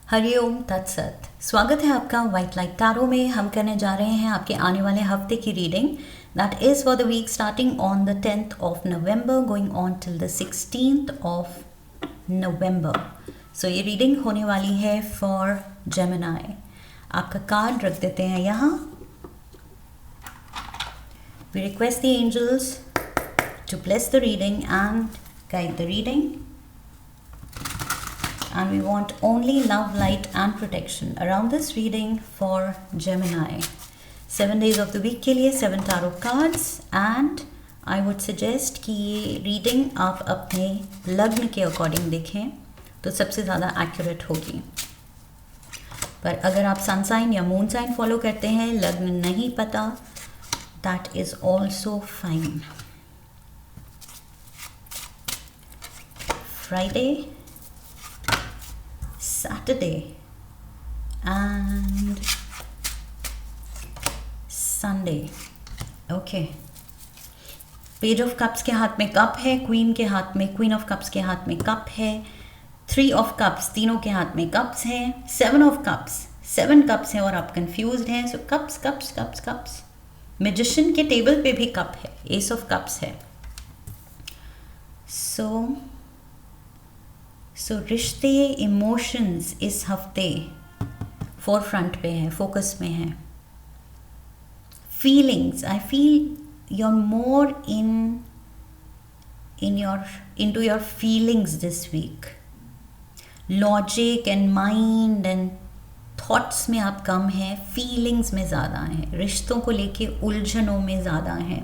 हरिओम तत्सत। स्वागत है आपका वाइट लाइट टैरो में। हम करने जा रहे हैं आपके आने वाले हफ्ते की reading that is for the week starting on the 10th of November going on till the 16th of November। So ये रीडिंग होने वाली है फॉर जेमिनी। आपका कार्ड रख देते हैं यहाँ। We request the angels to bless the reading and guide the reading, and we want only love, light and protection around this reading for Gemini। 7 days of the week के लिए 7 tarot cards, and I would suggest कि ये reading आप अपने लग्न के according देखें तो सबसे ज़्यादा एक्यूरेट होगी। पर अगर आप सन साइन या मून साइन फॉलो करते हैं, लग्न नहीं पता, that is also fine। Friday, Saturday and Sunday। Okay, page of cups के हाथ में कप है, क्वीन के हाथ में, क्वीन ऑफ कप्स के हाथ में कप है, 3 ऑफ कप्स तीनों के हाथ में कप्स हैं, 7 ऑफ कप्स 7 कप्स हैं और आप कंफ्यूज्ड हैं। So cups cups cups cups. Magician के टेबल पे भी कप है, एस ऑफ कप्स है। सो रिश्ते, इमोशंस इस हफ्ते फोर फ्रंट पे है, फोकस में है। Feelings, I feel you are more into your feelings this week। Logic and mind and thoughts में आप कम हैं, फीलिंग्स में ज़्यादा हैं। रिश्तों को लेके उलझनों में ज़्यादा हैं,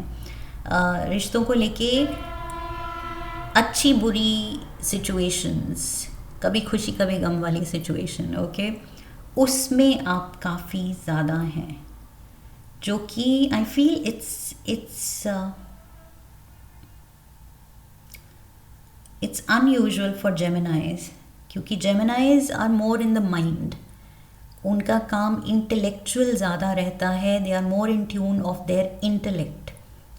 रिश्तों को लेके अच्छी बुरी सिचुएशंस, कभी खुशी कभी गम वाली सिचुएशन, ओके, उसमें आप काफ़ी ज़्यादा हैं, जो कि I feel it's unusual for Geminis, क्योंकि Geminis are more in the mind. उनका काम इंटेलेक्चुअल ज़्यादा रहता है, they are more in tune of their intellect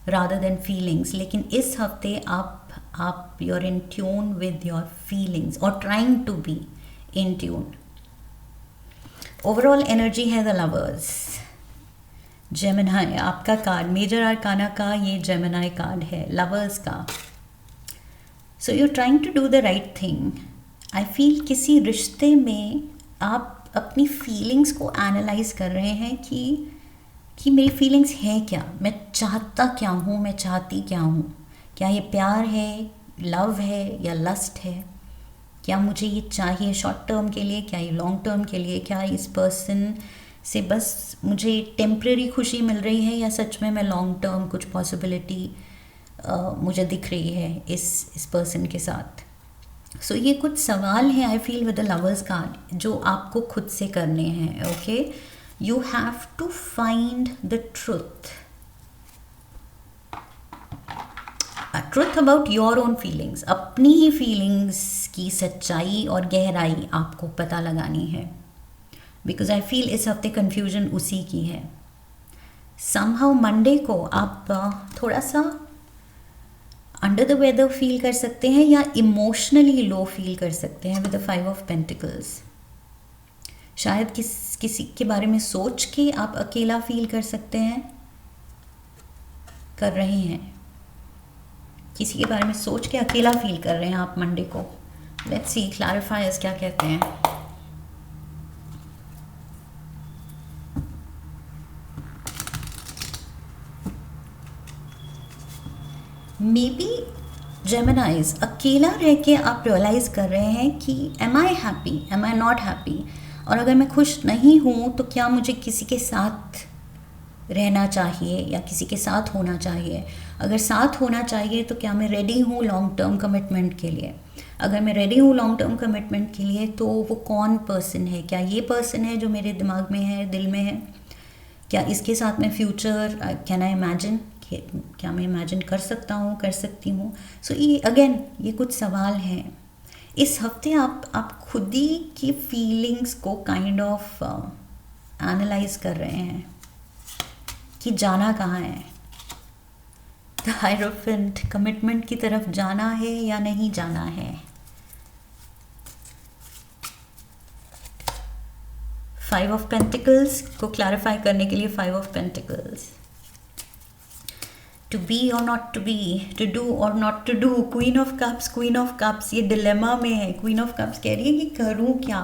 rather than feelings. लेकिन इस हफ्ते आप you're in tune with your feelings or trying to be in tune। overall energy है the lovers। जेमिनी आपका कार्ड, मेजर आर्काना का ये जेमिनी कार्ड है, lovers का। सो you're trying to do the right thing। I feel किसी रिश्ते में आप अपनी फीलिंग्स को एनालाइज कर रहे हैं कि मेरी फीलिंग्स हैं क्या, मैं चाहता क्या हूँ, मैं चाहती क्या हूँ। क्या ये प्यार है, लव है या लस्ट है? क्या मुझे ये चाहिए शॉर्ट टर्म के लिए, क्या ये लॉन्ग टर्म के लिए? क्या इस पर्सन से बस मुझे टेम्परेरी खुशी मिल रही है या सच में मैं लॉन्ग टर्म कुछ पॉसिबिलिटी मुझे दिख रही है इस पर्सन के साथ? सो ये कुछ सवाल हैं I feel with the lovers card जो आपको खुद से करने हैं। Okay, you have to find the truth about your own feelings. अपनी ही फीलिंग्स की सच्चाई और गहराई आपको पता लगानी है, बिकॉज आई फील इस हफ्ते कन्फ्यूजन उसी की है। समहाउ मंडे को आप थोड़ा सा अंडर द वेदर फील कर सकते हैं या इमोशनली लो फील कर सकते हैं विद द 5 ऑफ पेंटिकल्स। शायद किसी के बारे में सोच के आप अकेला फील कर सकते हैं, कर रहे हैं, किसी के बारे में सोच के अकेला फील कर रहे हैं आप मंडे को। लेट्स सी क्लैरिफायर्स क्या कहते हैं। मे बी जेमिनाइज अकेला रह के आप रियलाइज कर रहे हैं कि am I happy, am I not happy, और अगर मैं खुश नहीं हूँ तो क्या मुझे किसी के साथ रहना चाहिए या किसी के साथ होना चाहिए? अगर साथ होना चाहिए तो क्या मैं रेडी हूँ लॉन्ग टर्म कमिटमेंट के लिए? अगर मैं रेडी हूँ लॉन्ग टर्म कमिटमेंट के लिए तो वो कौन पर्सन है? क्या ये पर्सन है जो मेरे दिमाग में है, दिल में है? क्या इसके साथ मैं फ्यूचर कैन आई इमेजिन, क्या मैं इमेजिन कर सकता हूँ, कर सकती हूँ? सो ये अगेन ये कुछ सवाल हैं। इस हफ्ते आप खुद ही की फीलिंग्स को काइंड ऑफ एनालाइज कर रहे हैं कि जाना कहाँ है। द हायरोफेंट, कमिटमेंट की तरफ जाना है या नहीं जाना है? फाइव ऑफ पेंटिकल्स को क्लैरिफाई करने के लिए, five of pentacles, to be और not to be, to do और not to do, queen of cups, queen of cups ये डिलेमा में है। क्वीन ऑफ कप्स कह रही है कि करूँ क्या,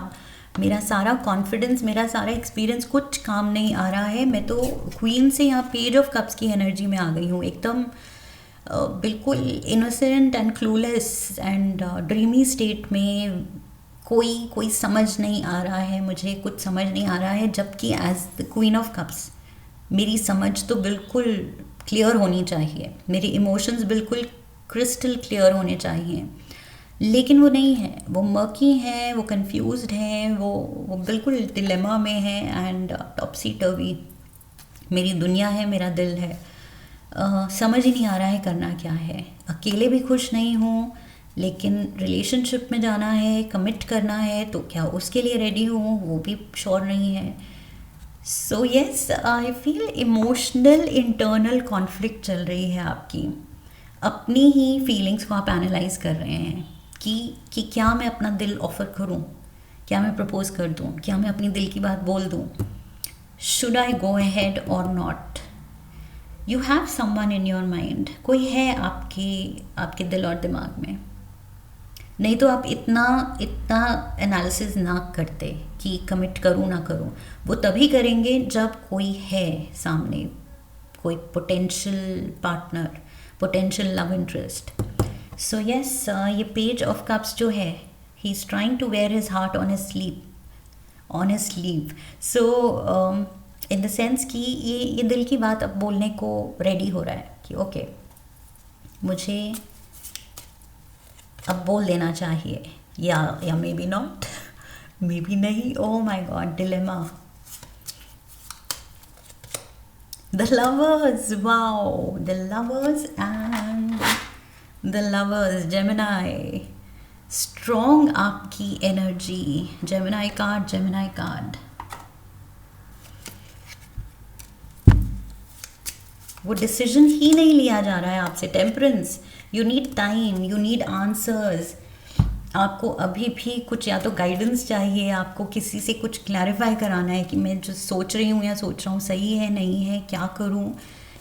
मेरा सारा कॉन्फिडेंस, मेरा सारा एक्सपीरियंस कुछ काम नहीं आ रहा है। मैं तो क्वीन से यहाँ पेज ऑफ कप्स की एनर्जी में आ गई हूँ, एकदम बिल्कुल innocent and clueless and dreamy state में। कोई समझ नहीं आ रहा है, मुझे कुछ समझ नहीं आ रहा है, जबकि as the queen of cups मेरी समझ तो बिल्कुल क्लियर होनी चाहिए, मेरे इमोशंस बिल्कुल क्रिस्टल क्लियर होने चाहिए, लेकिन वो नहीं है, वो मर्की है, वो कंफ्यूज्ड है, वो बिल्कुल डिलेमा में है एंड टॉपसी टर्वी मेरी दुनिया है, मेरा दिल है। समझ ही नहीं आ रहा है करना क्या है। अकेले भी खुश नहीं हूँ, लेकिन रिलेशनशिप में जाना है, कमिट करना है, तो क्या उसके लिए रेडी हूँ वो भी श्योर नहीं है। So yes, I feel emotional internal conflict चल रही है आपकी। अपनी ही फीलिंग्स को आप एनालाइज कर रहे हैं कि क्या मैं अपना दिल ऑफ़र करूं, क्या मैं प्रपोज कर दूं, क्या मैं अपनी दिल की बात बोल दूं, शुड आई गो अहेड और not. You have someone in your mind, कोई है आपके दिल और दिमाग में, नहीं तो आप इतना एनालिसिस ना करते कि कमिट करूं ना करूं। वो तभी करेंगे जब कोई है सामने, कोई potential partner, potential love interest. So yes, ये पेज ऑफ कप्स जो है, he is trying to wear his heart on his sleeve. So in the sense कि ये दिल की बात अब बोलने को रेडी हो रहा है कि ओके, मुझे अब बोल देना चाहिए, या maybe not, maybe नहीं। Oh my God, dilemma. The lovers, wow, the lovers and the lovers, Gemini, strong आपकी एनर्जी, जेमिनाई कार्ड। वो डिसीजन ही नहीं लिया जा रहा है आपसे। Temperance, you need time, you need answers. आपको अभी भी कुछ या तो गाइडेंस चाहिए, आपको किसी से कुछ क्लैरिफाई कराना है कि मैं जो सोच रही हूँ या सोच रहा हूँ सही है नहीं है, क्या करूँ,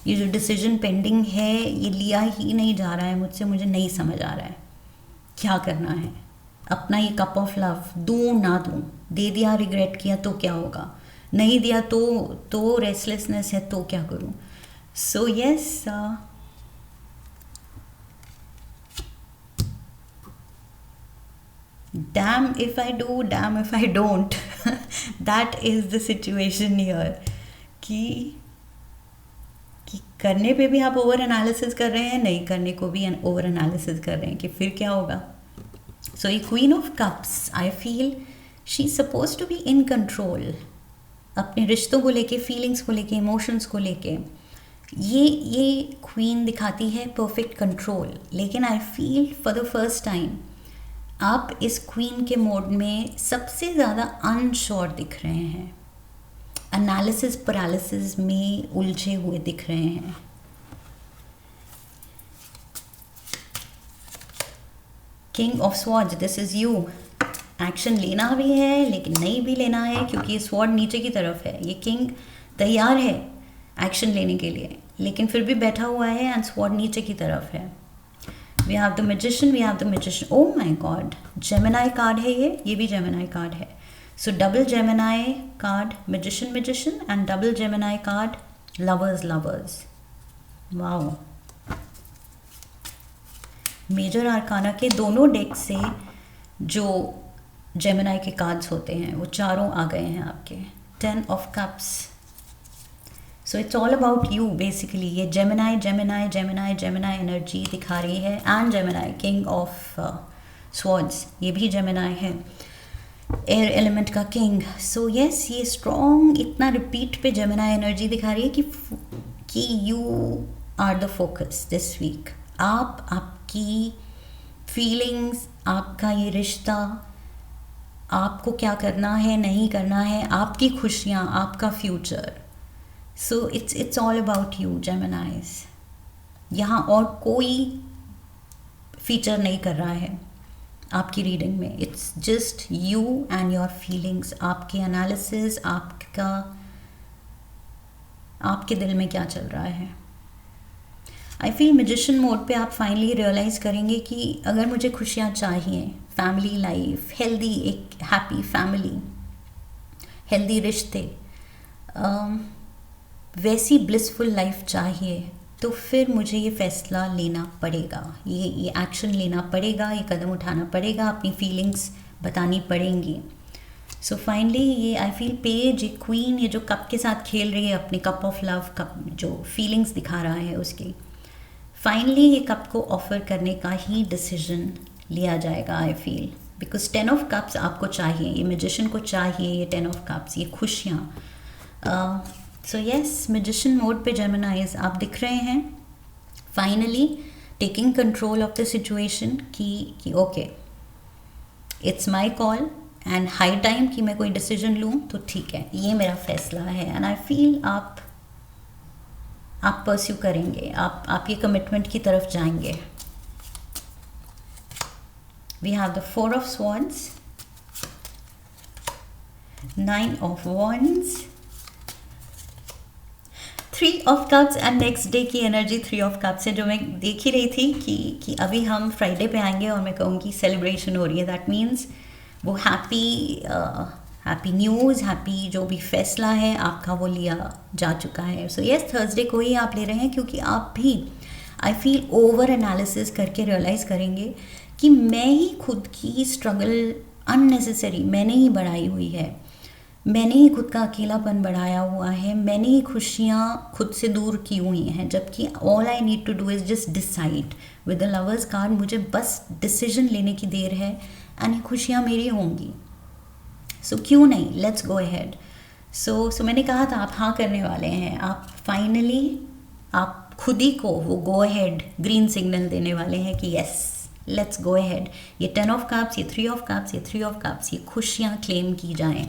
ये जो डिसीजन पेंडिंग है ये लिया ही नहीं जा रहा है मुझसे, मुझे नहीं समझ आ रहा है क्या करना है। अपना ये कप ऑफ लव दूँ ना दूँ, दे दिया रिग्रेट किया तो क्या होगा, नहीं दिया तो रेस्टलेसनेस है, तो क्या करूँ। So yes, damn if I do, damn if I don't. That is the situation here. कि करने पे भी आप ओवर एनालिसिस कर रहे हैं, नहीं करने को भी ओवर एनालिसिस कर रहे हैं कि फिर क्या होगा। सो ये queen of cups, I feel she is suppose to be in control, अपने रिश्तों को लेके, फीलिंग्स को लेके, इमोशंस को लेके। ये क्वीन दिखाती है परफेक्ट कंट्रोल, लेकिन I feel for the first time आप इस क्वीन के मोड में सबसे ज़्यादा अनश्योर दिख रहे हैं, एनालिसिस पैरालिसिस में उलझे हुए दिख रहे हैं। King of swords, this is you. Action लेना भी है लेकिन नहीं भी लेना है, क्योंकि ये स्वॉर्ड नीचे की तरफ है। ये किंग तैयार है एक्शन लेने के लिए, लेकिन फिर भी बैठा हुआ है एंड स्वॉर्ड नीचे की तरफ है। We have the magician, oh my God, Gemini card है ये भी जेमिनाई कार्ड है। So double Gemini card, magician and double Gemini card, lovers. Wow, major arcana के दोनों डेक से जो जेमिनाई के कार्ड्स होते हैं वो चारों आ गए हैं आपके। 10 of cups, so it's all about you basically. ये जेमिनाई एनर्जी दिखा रही है, and Gemini king of swords, ये भी जेमिनाई है, एयर एलिमेंट का किंग। सो यस, ये स्ट्रॉन्ग इतना रिपीट पे जेमिनाई एनर्जी दिखा रही है कि you are the focus this week. आपकी फीलिंग्स, आपका ये रिश्ता, आपको क्या करना है नहीं करना है, आपकी खुशियाँ, आपका future. So it's all about you जेमिनाइज। यहाँ और कोई फीचर नहीं कर रहा है, आपकी रीडिंग में। It's just you and your feelings, आपके एनालिसिस, आपके दिल में क्या चल रहा है। आई फील मैजिशियन मोड पे आप फाइनली रियलाइज़ करेंगे कि अगर मुझे खुशियाँ चाहिए, फैमिली लाइफ, हेल्दी, एक हैप्पी फैमिली, हेल्दी रिश्ते, वैसी ब्लिसफुल लाइफ चाहिए, तो फिर मुझे ये फ़ैसला लेना पड़ेगा, ये एक्शन लेना पड़ेगा, ये कदम उठाना पड़ेगा, अपनी फीलिंग्स बतानी पड़ेंगी। सो फाइनली ये आई फील पेज, ये क्वीन, ये जो कप के साथ खेल रही है, अपने कप ऑफ लव, कप जो फीलिंग्स दिखा रहा है उसकी, फाइनली ये कप को ऑफ़र करने का ही डिसीजन लिया जाएगा I feel, because 10 of cups आपको चाहिए, ये मैजिशियन को चाहिए, ये 10 ऑफ कप्स, ये खुशियाँ। सो यस, मैजिशियन मोड पे जेमिनाइज आप दिख रहे हैं finally taking control of the situation कि okay, it's my call and high time कि मैं कोई डिसीजन लूँ, तो ठीक है, ये मेरा फैसला है। एंड आई फील आप परस्यू करेंगे, आप ये कमिटमेंट की तरफ जाएंगे। We have the 4 of swords, 9 of wands, 3 of cups and next day की एनर्जी 3 ऑफ कप्स है, जो मैं देख ही रही थी कि अभी हम फ्राइडे पे आएंगे और मैं कहूँगी सेलिब्रेशन हो रही है। दैट मीन्स वो हैप्पी न्यूज़, हैप्पी जो भी फैसला है आपका वो लिया जा चुका है। सो यस, थर्सडे को ही आप ले रहे हैं, क्योंकि आप भी आई फील ओवर एनालिसिस करके रियलाइज़ करेंगे कि मैं ही खुद की स्ट्रगल अननेसेसरी मैंने ही बढ़ाई हुई है, मैंने ही खुद का अकेलापन बढ़ाया हुआ है, मैंने ही खुशियाँ खुद से दूर की हुई हैं, जबकि all I need to do is just decide. With the lovers card मुझे बस डिसीजन लेने की देर है एंड खुशियाँ मेरी होंगी। सो क्यों नहीं, लेट्स गो अहेड। सो मैंने कहा था आप हाँ करने वाले हैं, आप फाइनली आप खुद ही को वो गो अहेड ग्रीन सिग्नल देने वाले हैं कि यस, लेट्स गो अहेड। ये 10 ऑफ कप्स, ये 3 ऑफ कप्स, ये 3 ऑफ कप्स, ये खुशियाँ क्लेम की जाएं,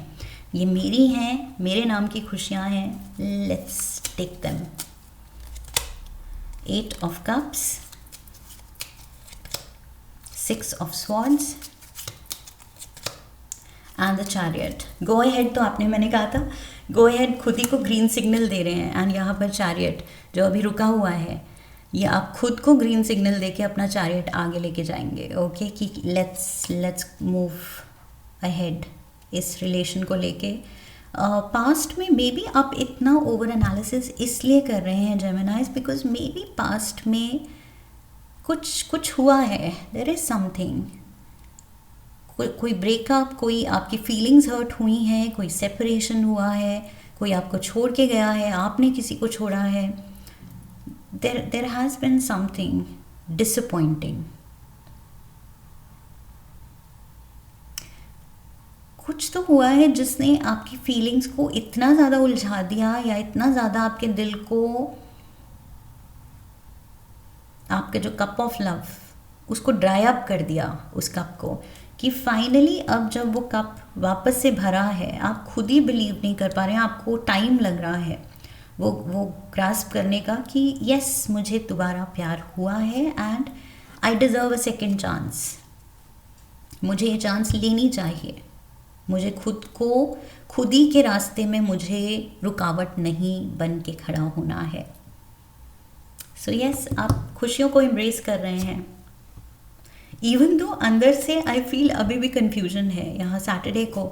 ये मेरी हैं, मेरे नाम की खुशियाँ हैं, let's take them. 8 of cups, 6 of swords and the chariot. Go ahead तो आपने, मैंने कहा था गो अहेड, खुद ही को ग्रीन सिग्नल दे रहे हैं। एंड यहाँ पर चैरियट जो अभी रुका हुआ है, ये आप खुद को ग्रीन सिग्नल देके अपना चैरियट आगे लेके जाएंगे। ओके कि लेट्स मूव अहेड इस रिलेशन को लेके। पास्ट में मे बी आप इतना ओवर एनालिसिस इसलिए कर रहे हैं जेमिनाइज, बिकॉज मे बी पास्ट में कुछ हुआ है, देयर इज़ समथिंग, कोई ब्रेकअप, कोई आपकी फीलिंग्स हर्ट हुई हैं, कोई सेपरेशन हुआ है, कोई आपको छोड़ के गया है, आपने किसी को छोड़ा है, there has been something disappointing. कुछ तो हुआ है जिसने आपकी फीलिंग्स को इतना ज़्यादा उलझा दिया, या इतना ज़्यादा आपके दिल को, आपके जो कप ऑफ लव उसको ड्राई अप कर दिया, उस कप को, कि फाइनली अब जब वो कप वापस से भरा है, आप खुद ही बिलीव नहीं कर पा रहे हैं, आपको टाइम लग रहा है वो ग्रास्प करने का कि यस, मुझे दोबारा प्यार हुआ है and I deserve a second chance, मुझे ये चांस लेनी चाहिए, मुझे खुद ही के रास्ते में मुझे रुकावट नहीं बन के खड़ा होना है। सो यस, आप खुशियों को एम्ब्रेस कर रहे हैं, इवन दो अंदर से आई फील अभी भी कन्फ्यूजन है। यहाँ सैटरडे को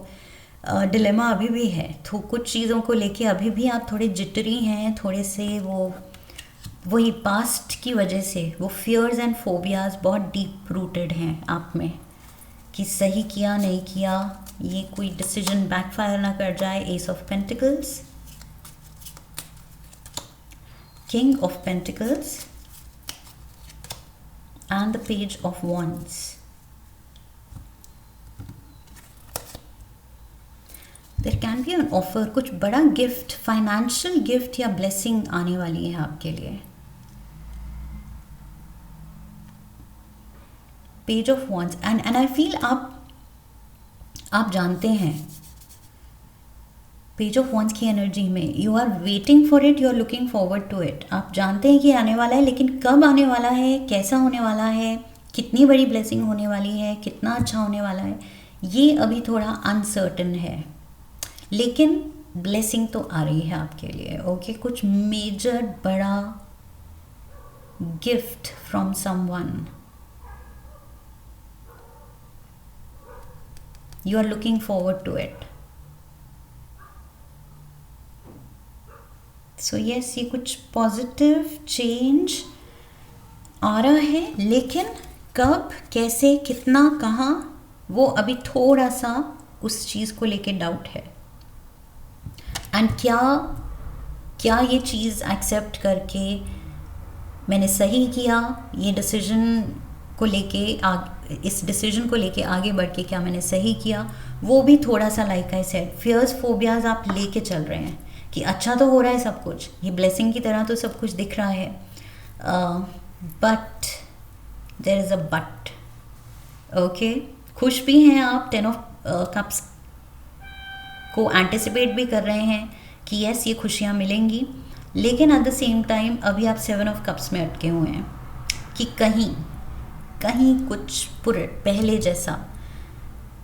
डिलेमा अभी भी है, तो कुछ चीज़ों को लेके अभी भी आप थोड़े जिटरी हैं, थोड़े से वही पास्ट की वजह से वो फियर्स एंड फोबियाज बहुत डीप रूटेड हैं आप में, कि सही किया नहीं किया, ये कोई डिसीजन बैकफायर ना कर जाए। S of pentacles, king of pentacles and the page of wands. There can be an offer, कुछ बड़ा गिफ्ट, फाइनेंशियल गिफ्ट या ब्लेसिंग आने वाली है आपके लिए। Page of wands and I feel आप जानते हैं पेज ऑफ वॉन्ड्स की एनर्जी में you are waiting for it, you are looking forward to it. आप जानते हैं कि आने वाला है, लेकिन कब आने वाला है, कैसा होने वाला है, कितनी बड़ी ब्लेसिंग होने वाली है, कितना अच्छा होने वाला है, ये अभी थोड़ा अनसर्टन है, लेकिन ब्लेसिंग तो आ रही है आपके लिए। ओके, कुछ मेजर बड़ा gift from someone, you are looking forward to it. So yes, ये कुछ पॉजिटिव चेंज आ रहा है, लेकिन कब, कैसे, कितना, कहाँ, वो अभी थोड़ा सा उस चीज़ को लेके डाउट है। एंड क्या ये चीज़ एक्सेप्ट करके मैंने सही किया, ये डिसीजन को लेके इस डिसीजन को लेके आगे बढ़ के क्या मैंने सही किया, वो भी थोड़ा सा like I said fears phobias आप लेके चल रहे हैं कि अच्छा तो हो रहा है सब कुछ, ये ब्लेसिंग की तरह तो सब कुछ दिख रहा है, but there is a but. Okay, खुश भी हैं आप, 10 ऑफ कप्स को एंटिसिपेट भी कर रहे हैं कि यस ये खुशियाँ मिलेंगी, लेकिन एट द सेम टाइम अभी आप 7 ऑफ कप्स में अटके हुए हैं कि कहीं कहीं कुछ पहले जैसा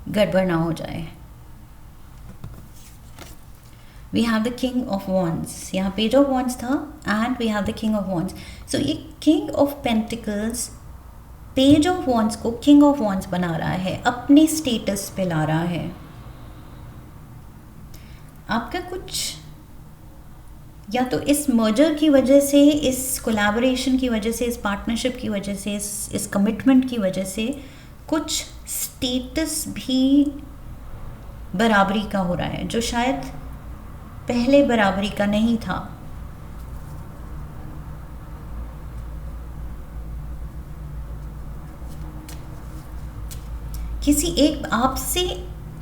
गड़बड़ ना हो जाए। We have the king of wands, यहाँ पेज ऑफ वॉन्ड्स था and we have the king of wands. So ये king of pentacles page of wands को किंग ऑफ वॉन्ड्स बना रहा है, अपने स्टेटस पे ला रहा है। आपका कुछ या तो इस मर्जर की वजह से, इस कोलैबोरेशन की वजह से, इस पार्टनरशिप की वजह से, इस कमिटमेंट की वजह से कुछ स्टेटस भी बराबरी का हो रहा है, जो शायद पहले बराबरी का नहीं था। किसी एक आपसे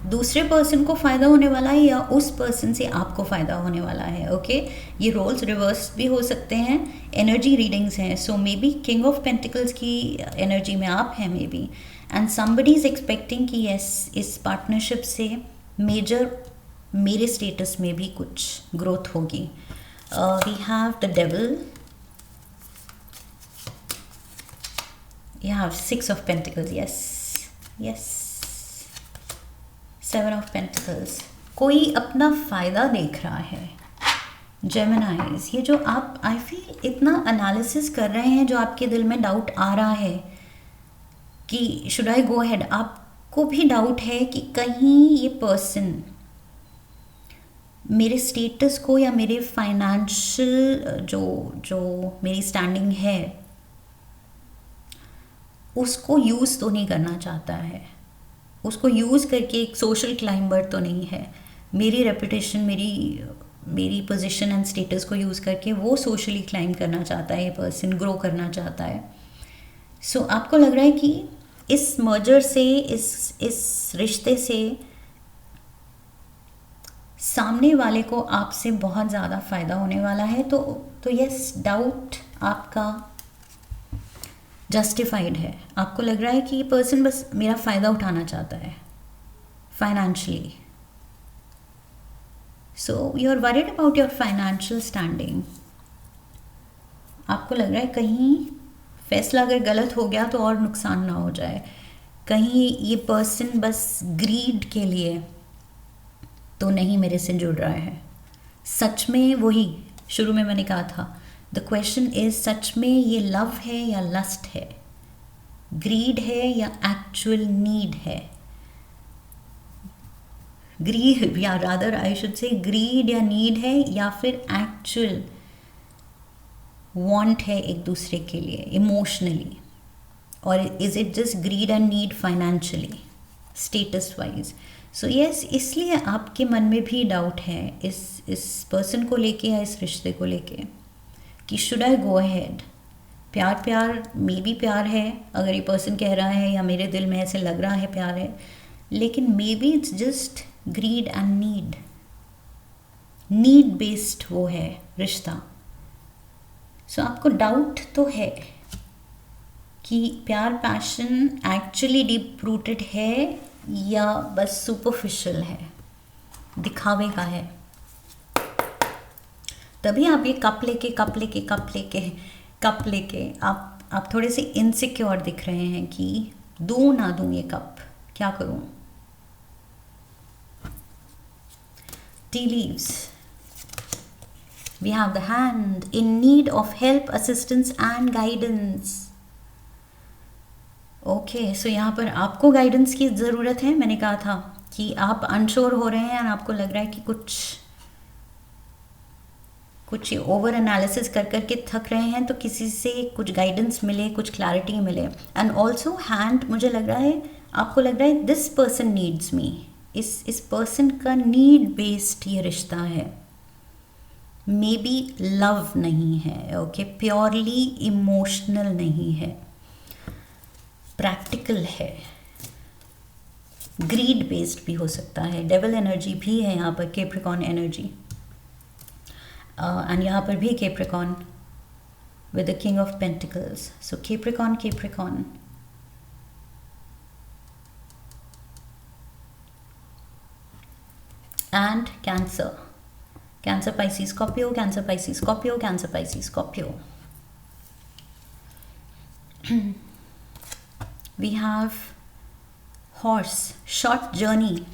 दूसरे पर्सन को फ़ायदा होने वाला है या उस पर्सन से आपको फ़ायदा होने वाला है। ओके, ये रोल्स रिवर्स भी हो सकते हैं, एनर्जी रीडिंग्स हैं। So may be king of pentacles की एनर्जी में आप हैं may be, and somebody is expecting कि यस इस पार्टनरशिप से मेजर मेरे स्टेटस में भी कुछ ग्रोथ होगी। We have the devil, you have 6 of pentacles, yes 7 of pentacles. कोई अपना फ़ायदा देख रहा है जेमिनाइज। ये जो आप आई फील इतना एनालिसिस कर रहे हैं, जो आपके दिल में डाउट आ रहा है कि शुड आई गो अहेड, आपको भी डाउट है कि कहीं ये पर्सन मेरे स्टेटस को या मेरे फाइनेंशियल जो मेरी स्टैंडिंग है उसको यूज़ तो नहीं करना चाहता है, उसको यूज़ करके एक सोशल क्लाइंबर तो नहीं है, मेरी रेपुटेशन, मेरी पोजीशन एंड स्टेटस को यूज़ करके वो सोशली क्लाइंब करना चाहता है, ये पर्सन ग्रो करना चाहता है। सो आपको लग रहा है कि इस मर्जर से, इस रिश्ते से सामने वाले को आपसे बहुत ज़्यादा फ़ायदा होने वाला है। तो यस, डाउट आपका जस्टिफाइड है। आपको लग रहा है कि ये पर्सन बस मेरा फ़ायदा उठाना चाहता है financially. So you are worried about your financial standing. आपको लग रहा है कहीं फैसला अगर गलत हो गया तो और नुकसान ना हो जाए, कहीं ये पर्सन बस ग्रीड के लिए तो नहीं मेरे से जुड़ रहा है। सच में वही शुरू में मैंने कहा था, द क्वेश्चन इज सच में ये लव है या लस्ट है, ग्रीड है या एक्चुअल नीड है। ग्रीड या rather I should say greed या नीड है, या फिर एक्चुअल वांट है एक दूसरे के लिए इमोशनली, और is it just grid and need financially, status wise. So yes, इसलिए आपके मन में भी डाउट है इस पर्सन को लेके या इस रिश्ते को लेके कि शुड आई गो अहेड। प्यार मे भी प्यार है अगर ये पर्सन कह रहा है, या मेरे दिल में ऐसे लग रहा है प्यार है, लेकिन may be it's just grid and need based वो है रिश्ता। सो आपको डाउट तो है कि प्यार पैशन एक्चुअली डीप रूटेड है या बस सुपरफिशियल है, दिखावे का है। तभी आप ये कप लेके आप आप थोड़े से इनसिक्योर दिख रहे हैं कि दूँ ना दूँ ये कप, क्या करूँ। Tea leaves, we have the hand in need of help, assistance and guidance. Okay, so यहाँ पर आपको गाइडेंस की ज़रूरत है। मैंने कहा था कि आप अनश्योर हो रहे हैं और आपको लग रहा है कि कुछ ओवर एनालिसिस कर करके थक रहे हैं, तो किसी से कुछ गाइडेंस मिले, कुछ क्लैरिटी मिले। एंड ऑल्सो हैंड, मुझे लग रहा है, आपको लग रहा है दिस पर्सन नीड्स मी, इस पर्सन का नीड बेस्ड ये रिश्ता है। मे बी लव नहीं है, ओके, प्योरली इमोशनल नहीं है, प्रैक्टिकल है, ग्रीड बेस्ड भी हो सकता है। डेविल एनर्जी भी है यहाँ पर, कैप्रिकॉर्न एनर्जी, एंड यहाँ पर भी Capricorn with the king of pentacles. So Capricorn and cancer Pisces Scorpio, cancer Pisces Scorpio, cancer Pisces Scorpio. We have horse, short journey,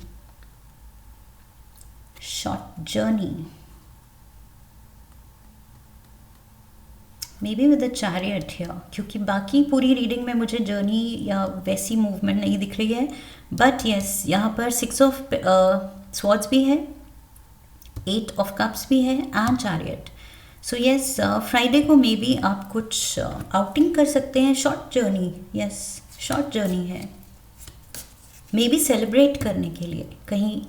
maybe with the chariot here, क्योंकि बाकी पूरी reading में मुझे journey या वैसी मूवमेंट नहीं दिख रही है। बट यस, यहाँ पर 6 ऑफ स्वॉर्ड्स भी है, 8 ऑफ कप्स भी है and chariot. So yes, Friday को मे बी आप कुछ आउटिंग कर सकते हैं, short journey, yes short journey है, मे बी सेलिब्रेट करने के लिए कहीं,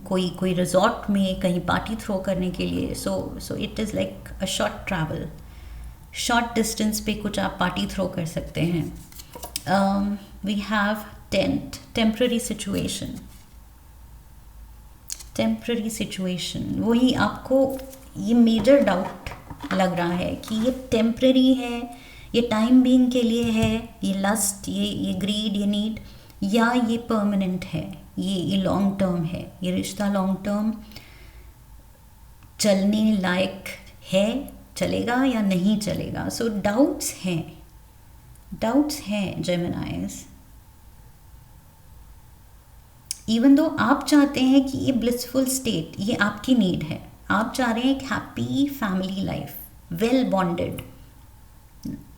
कोई रिजॉर्ट में कहीं पार्टी थ्रो करने के लिए। So it is like a short travel, short distance पे कुछ आप पार्टी थ्रो कर सकते हैं। We have tent, temporary situation, वही आपको ये मेजर डाउट लग रहा है कि ये टेम्प्ररी है, ये टाइम बीइंग के लिए है, ये लस्ट, ये ग्रीड, ये नीड, या ये परमानेंट है, ये लॉन्ग टर्म है, ये रिश्ता लॉन्ग टर्म चलने लायक है, चलेगा या नहीं चलेगा। सो डाउट्स हैं जेमिनाइज। इवन दो आप चाहते हैं कि ये ब्लिसफुल स्टेट, ये आपकी नीड है, आप चाह रहे हैं एक happy family life, well bonded,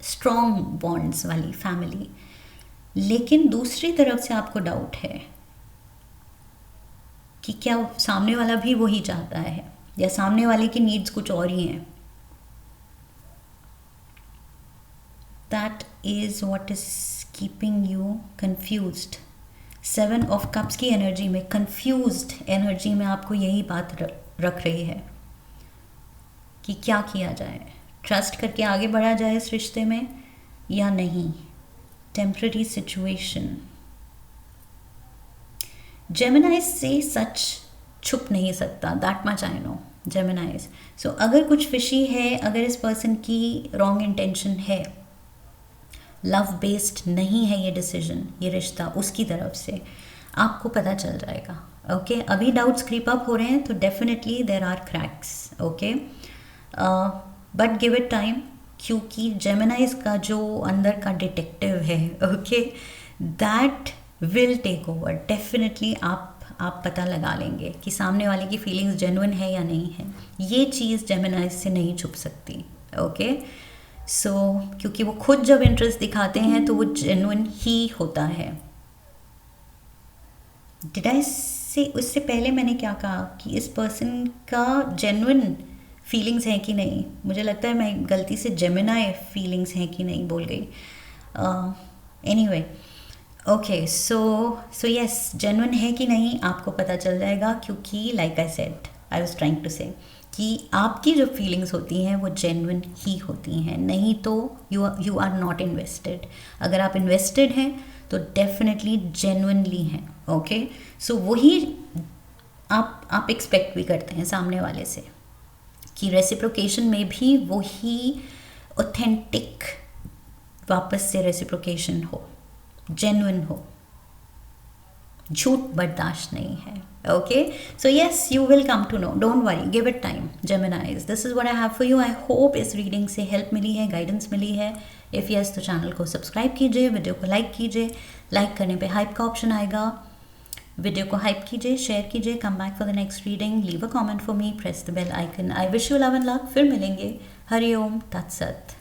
strong bonds वाली फैमिली, लेकिन दूसरी तरफ से आपको डाउट है कि क्या सामने वाला भी वही चाहता है या सामने वाले की नीड्स कुछ और ही हैं। That is what is keeping you confused. 7 of cups की एनर्जी में, कंफ्यूज्ड एनर्जी में आपको यही बात रख रही है कि क्या किया जाए, ट्रस्ट करके आगे बढ़ा जाए इस रिश्ते में या नहीं। टेम्पररी सिचुएशन, जेमिनाइज से सच छुप नहीं सकता, that much I know Geminis. So अगर कुछ फिशी है, अगर इस पर्सन की रॉन्ग इंटेंशन है, लव बेस्ड नहीं है ये डिसीजन, ये रिश्ता उसकी तरफ से, आपको पता चल जाएगा। ओके, अभी डाउट्स क्रीप अप हो रहे हैं तो definitely there are cracks, okay, but give it time, क्योंकि जेमिनाइज का जो अंदर का डिटेक्टिव है, okay, that will take over. Definitely आप पता लगा लेंगे कि सामने वाले की फीलिंग्स जेन्युइन है या नहीं है। ये चीज़ जेमिनाइज से नहीं छुप सकती, ओके। सो क्योंकि वो खुद जब इंटरेस्ट दिखाते हैं तो वो जेन्युइन ही होता है। डिड आई से उससे पहले मैंने क्या कहा कि इस पर्सन का जेन्युइन फीलिंग्स हैं कि नहीं? मुझे लगता है मैं गलती से जेमिनाई फीलिंग्स हैं कि नहीं बोल गई। Anyway, okay, so yes, genuine है कि नहीं आपको पता चल जाएगा, क्योंकि like I said, I was trying to say कि आपकी जो फीलिंग्स होती हैं वो जेन्युइन ही होती हैं, नहीं तो यू आर नॉट इन्वेस्टेड। अगर आप इन्वेस्टेड हैं तो डेफिनेटली जेन्युइनली हैं, ओके। सो वही आप एक्सपेक्ट भी करते हैं सामने वाले से कि रेसिप्रोकेशन में भी वही ऑथेंटिक वापस से रेसिप्रोकेशन हो, जेन्युइन हो, झूठ बर्दाश्त नहीं है. Okay, so yes, you will come to know. Don't worry, give it time. Geminis, this is what I have for you. I hope इस रीडिंग से हेल्प मिली है, गाइडेंस मिली है. इफ़ यस तो चैनल को सब्सक्राइब कीजिए, वीडियो को like कीजिए. Like करने पे हाइप का ऑप्शन आएगा. वीडियो को हाइप कीजिए, शेयर कीजिए. Come back for the next reading. Leave a comment for me, press the bell icon. I wish you love and luck. फिर मिलेंगे. हरि ओम तत्सत.